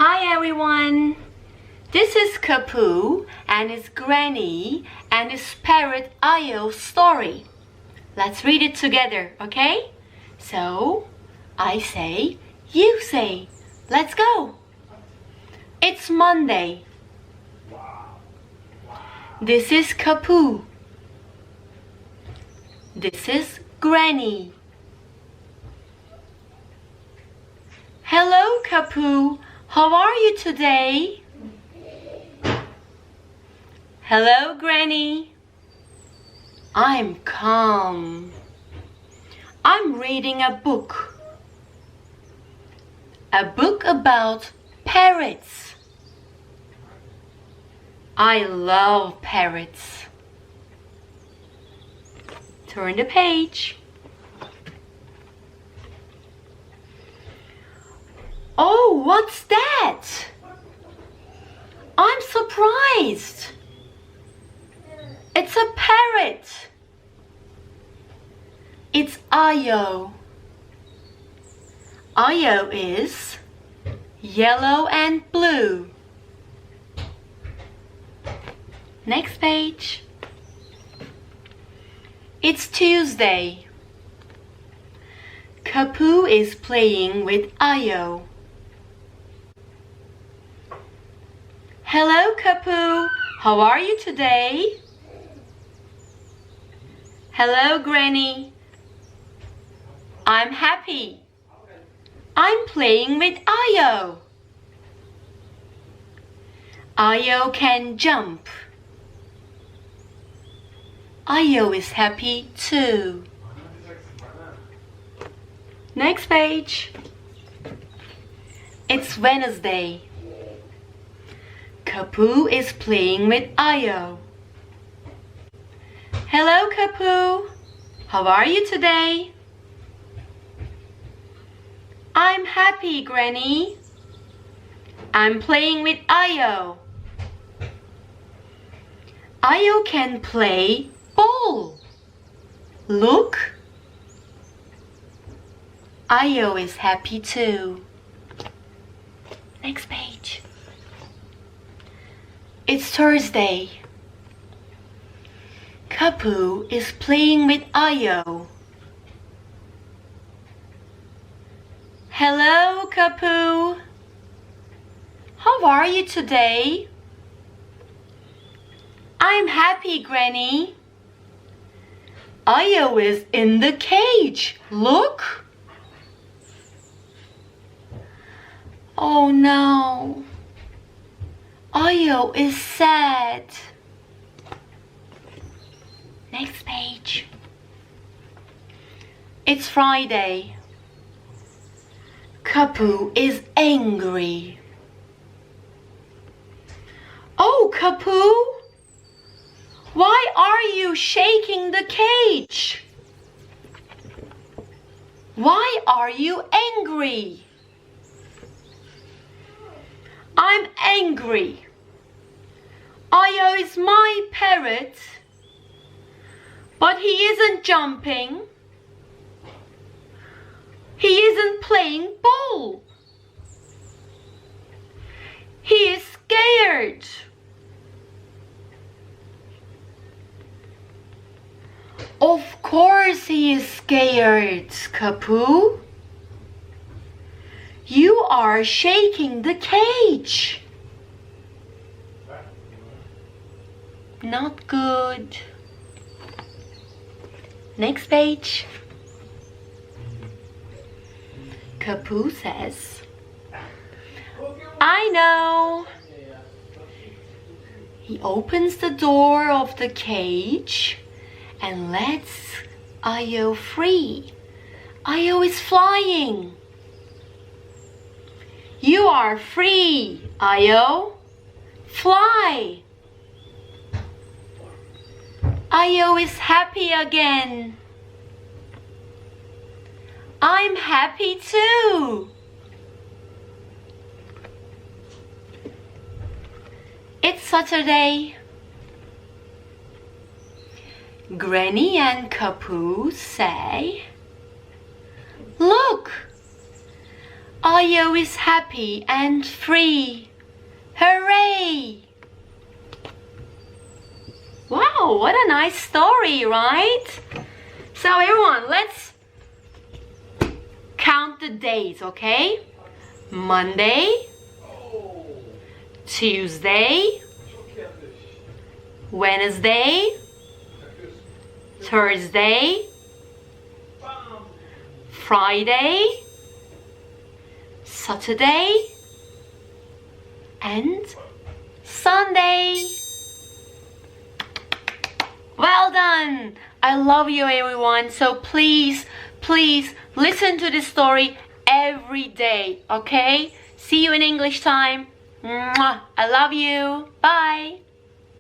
Hi everyone! This is Kaavpo and his granny and his parrot Io's story. Let's read it together, okay? So, I say, you say. Let's go! It's Monday. This is Kaavpo. This is Granny. Hello, Kaavpo. How are you today? Hello, Granny. I'm calm. I'm reading a book. A book about parrots. I love parrots. Turn the page. Oh, what's that? I'm surprised. It's a parrot. It's Io. Io is yellow and blue. Next page. It's Tuesday. Kaavpo is playing with Io. Hello, Kaavpo. How are you today? Hello, Granny. I'm happy. I'm playing with Io. Io can jump. Io is happy too. Next page. It's Wednesday. Kaavpo is playing with Io. Hello, Kaavpo. How are you today? I'm happy, Granny. I'm playing with Io. Io can play ball. Look. Io is happy too. Next page. It's Thursday. Kaavpo is playing with Io. Hello, Kaavpo. How are you today? I'm happy, Granny. Io is in the cage. Look. Oh no. Io is sad. Next page. It's Friday. Kaavpo is angry. Oh, Kaavpo! Why are you shaking the cage? Why are you angry? I'm angry. Io is my parrot, but he isn't jumping. He isn't playing ball. He is scared. Of course he is scared, Kaavpo. You are shaking the cage. Not good. Next page. Kaavpo says, I know. He opens the door of the cage and lets Io free. Io is flying. You are free, Io. Fly. Io is happy again. I'm happy too. It's Saturday. Granny and Kaavpo say, Look, Io is happy and free. Hooray! Wow, what a nice story, right? So everyone, let's count the days, okay? Monday, Tuesday, Wednesday, Thursday, Friday, Saturday, and Sunday. Well done! I love you everyone. So please listen to this story every day, okay? See you in English time. Mwah. I love you. Bye.